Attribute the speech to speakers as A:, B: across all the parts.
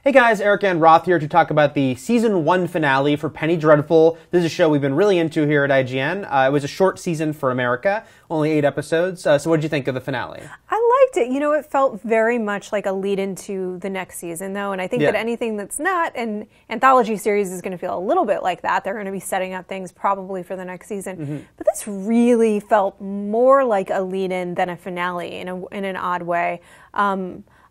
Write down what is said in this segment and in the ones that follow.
A: Hey guys, Eric and Roth here to talk about the Season 1 finale for Penny Dreadful. This is a show we've been really into here at IGN. It was a short season for America, only 8 episodes. So what did you think of the finale?
B: I liked it. You know, it felt very much like a lead into the next season, though, and I think that anything that's not an anthology series is going to feel a little bit like that. They're going to be setting up things probably for the next season. But this really felt more like a lead-in than a finale in an odd way.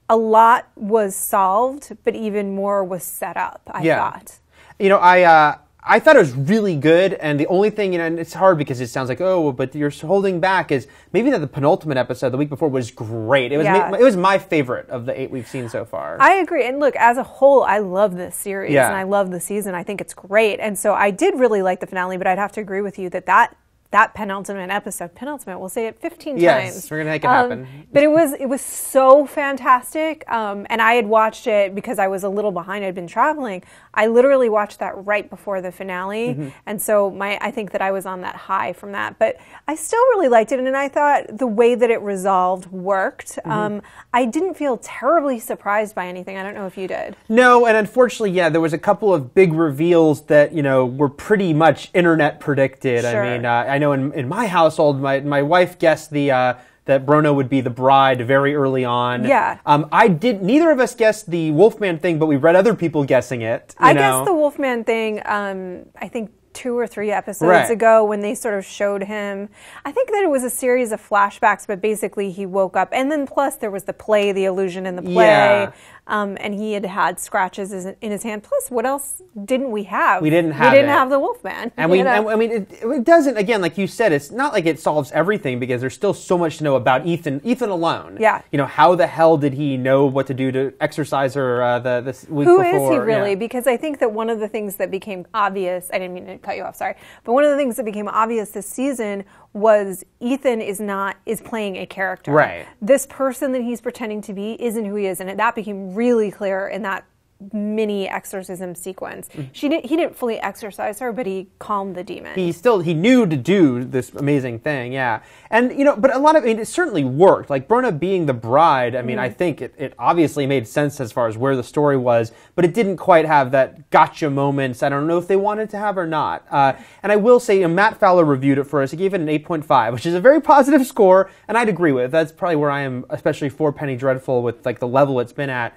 B: A lot was solved, but even more was set up, I thought.
A: You know, I thought it was really good, and the only thing, you know, and it's hard because it sounds like, oh, but you're holding back, is maybe that the penultimate episode the week before was great. It was my favorite of the 8 we've seen so far.
B: I agree. And look, as a whole, I love this series, and I love the season. I think it's great. And so I did really like the finale, but I'd have to agree with you that penultimate episode, we'll say it 15 times.
A: Yes, we're going to make it happen.
B: But it was so fantastic. And I had watched it because I was a little behind. I'd been traveling. I literally watched that right before the finale. And so I think that I was on that high from that. But I still really liked it. And I thought the way that it resolved worked. I didn't feel terribly surprised by anything. I don't know if you did.
A: No, and unfortunately, there was a couple of big reveals that, you know, were pretty much internet predicted.
B: Sure.
A: I mean, I know in my household, my wife guessed that Bruno would be the bride very early on.
B: Yeah.
A: Neither of us guessed the Wolfman thing, but we read other people guessing it.
B: I guessed the Wolfman thing, I think 2 or 3 episodes ago when they sort of showed him. I think that it was a series of flashbacks, but basically he woke up. And then plus there was the play, the illusion in the play. Yeah. And he had scratches in his hand. Plus, what else didn't we have?
A: We didn't have
B: the Wolfman.
A: And it doesn't, again, like you said, it's not like it solves everything because there's still so much to know about Ethan alone.
B: Yeah.
A: You know, how the hell did he know what to do to exercise her this week before?
B: Who is he really? Yeah. Because I think that one of the things that became obvious, I didn't mean to cut you off, sorry, but one of the things that became obvious this season was Ethan is playing a character.
A: Right.
B: This person that he's pretending to be isn't who he is, and that became really clear in that mini exorcism sequence. He didn't fully exorcise her, but he calmed the demon.
A: He knew to do this amazing thing, yeah. And, you know, but it certainly worked. Like, Bruna being the bride, I mean, I think it obviously made sense as far as where the story was, but it didn't quite have that gotcha moments I don't know if they wanted to have or not. And I will say, Matt Fowler reviewed it for us. He gave it an 8.5, which is a very positive score, and I'd agree with. That's probably where I am, especially for Penny Dreadful, with, like, the level it's been at.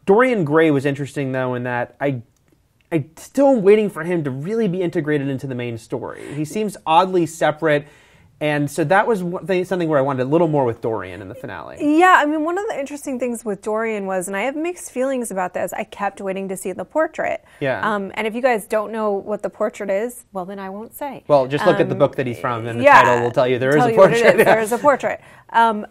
A: Dorian Gray was interesting, though, in that I still am waiting for him to really be integrated into the main story. He seems oddly separate, and so that was something where I wanted a little more with Dorian in the finale.
B: Yeah, I mean, one of the interesting things with Dorian was, and I have mixed feelings about this, I kept waiting to see the portrait.
A: Yeah.
B: And if you guys don't know what the portrait is, well, then I won't say.
A: Well, just look at the book that he's from, and the title will tell you there is a portrait.
B: There is a portrait. And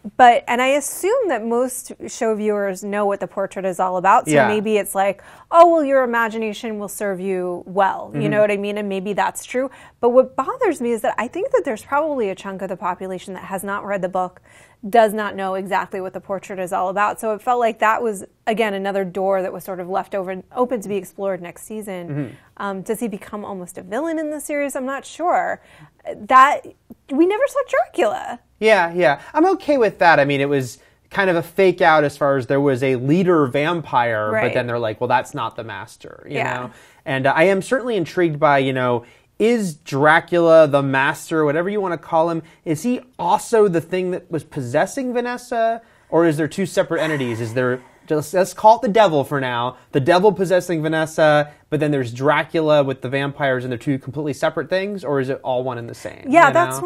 B: I assume that most show viewers know what the portrait is all about, so maybe it's like, oh, well, your imagination will serve you well, you know what I mean? And maybe that's true. But what bothers me is that I think that there's probably a chunk of the population that has not read the book, does not know exactly what the portrait is all about. So it felt like that was, again, another door that was sort of left open to be explored next season. Does he become almost a villain in the series? I'm not sure. We never saw Dracula.
A: Yeah. I'm okay with that. I mean, it was kind of a fake out as far as there was a leader vampire, but then they're like, well, that's not the master, you know? And I am certainly intrigued by, you know, is Dracula the master, whatever you want to call him, is he also the thing that was possessing Vanessa? Or is there 2 separate entities? Is there, let's call it the devil for now, the devil possessing Vanessa, but then there's Dracula with the vampires and they're 2 completely separate things? Or is it all one and the same?
B: Yeah, that's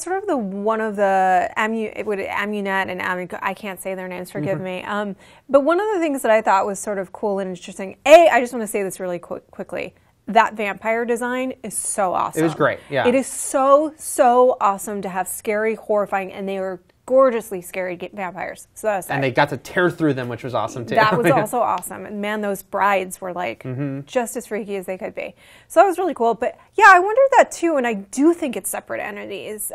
B: sort of one of the Amunet and I can't say their names, forgive me. But one of the things that I thought was sort of cool and interesting, I just want to say this really quickly. That vampire design is so awesome.
A: It was great, yeah.
B: It is so, so awesome to have scary, horrifying, and they were gorgeously scary vampires. So that was
A: and they got to tear through them, which was awesome, too.
B: That was also awesome. And man, those brides were like just as freaky as they could be. So that was really cool. But yeah, I wondered that, too, and I do think it's separate entities.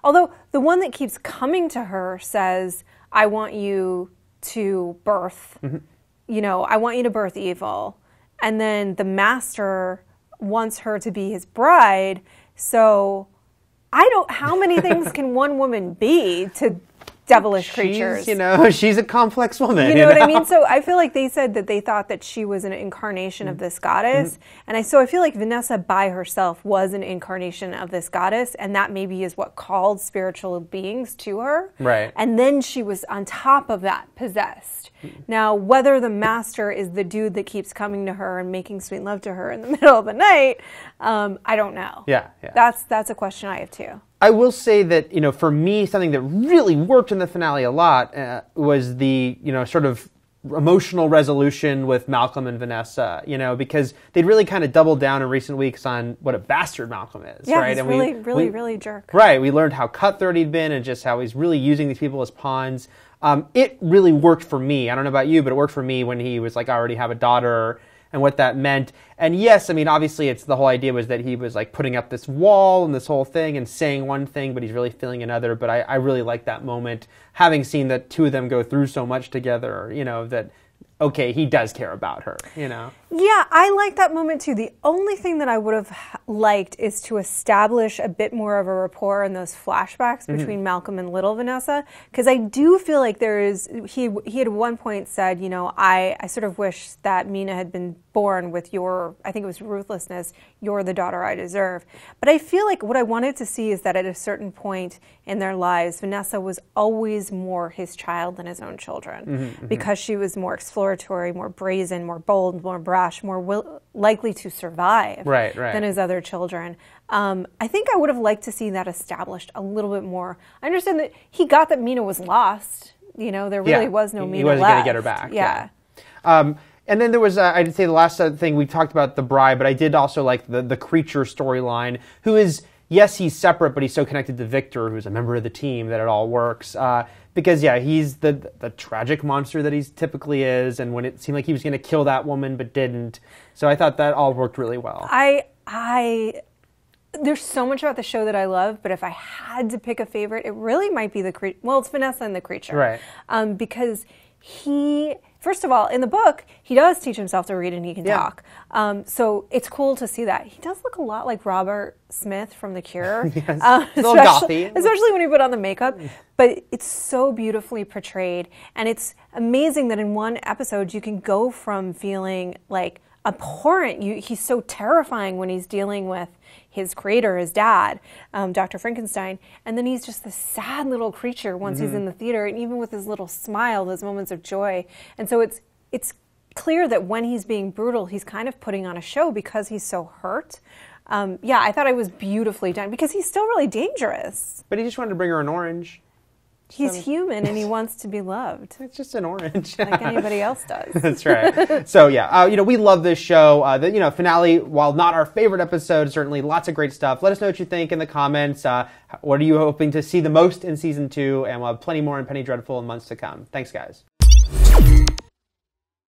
B: Although the one that keeps coming to her says, I want you to birth, you know, I want you to birth evil. And then the master wants her to be his bride. So how many things can one woman be to devilish creatures.
A: She's a complex woman.
B: You know what I mean? So I feel like they said that they thought that she was an incarnation of this goddess. And so I feel like Vanessa by herself was an incarnation of this goddess. And that maybe is what called spiritual beings to her.
A: Right.
B: And then she was on top of that possessed. Now, whether the master is the dude that keeps coming to her and making sweet love to her in the middle of the night, I don't know.
A: Yeah.
B: That's a question I have too.
A: I will say that, for me, something that really worked in the finale a lot was the, sort of emotional resolution with Malcolm and Vanessa, because they'd really kind of doubled down in recent weeks on what a bastard Malcolm is,
B: yeah,
A: right?
B: He's
A: And
B: really jerk.
A: Right. We learned how cutthroat he'd been and just how he's really using these people as pawns. It really worked for me. I don't know about you, but it worked for me when he was like, I already have a daughter, and what that meant. And yes, I mean, obviously it's the whole idea was that he was like putting up this wall and this whole thing and saying one thing, but he's really feeling another. But I really like that moment, having seen that two of them go through so much together, that, okay, he does care about her,
B: Yeah, I like that moment too. The only thing that I would have liked is to establish a bit more of a rapport in those flashbacks between Malcolm and little Vanessa, because I do feel like he had at one point said, I sort of wish that Mina had been born with I think it was ruthlessness, you're the daughter I deserve. But I feel like what I wanted to see is that at a certain point in their lives, Vanessa was always more his child than his own children, because she was more exploratory, more brazen, more bold, more brash, more likely to survive than his other children. I think I would have liked to see that established a little bit more. I understand that he got that Mina was lost. There really was no Mina left.
A: He wasn't going to get her back.
B: Yeah.
A: And then there was, I'd say the last thing, we talked about the bride, but I did also like the creature storyline, who is, yes, he's separate, but he's so connected to Victor, who's a member of the team, that it all works. Because, he's the tragic monster that he typically is, and when it seemed like he was going to kill that woman but didn't. So I thought that all worked really well.
B: There's so much about the show that I love, but if I had to pick a favorite, it really might be it's Vanessa and the creature.
A: Right.
B: Because first of all, in the book, he does teach himself to read and he can talk. So it's cool to see that. He does look a lot like Robert Smith from The Cure.
A: Yes. A little gothy.
B: Especially when he put on the makeup. But it's so beautifully portrayed. And it's amazing that in one episode you can go from feeling like abhorrent. He's so terrifying when he's dealing with his creator, his dad, Dr. Frankenstein, and then he's just this sad little creature once he's in the theater, and even with his little smile, those moments of joy. And so it's clear that when he's being brutal, he's kind of putting on a show because he's so hurt. I thought it was beautifully done because he's still really dangerous.
A: But he just wanted to bring her an orange.
B: He's human and he wants to be loved.
A: It's just an orange.
B: Like anybody else does.
A: That's right. So we love this show. The finale, while not our favorite episode, certainly lots of great stuff. Let us know what you think in the comments. What are you hoping to see the most in season 2? And we'll have plenty more in Penny Dreadful in months to come. Thanks, guys.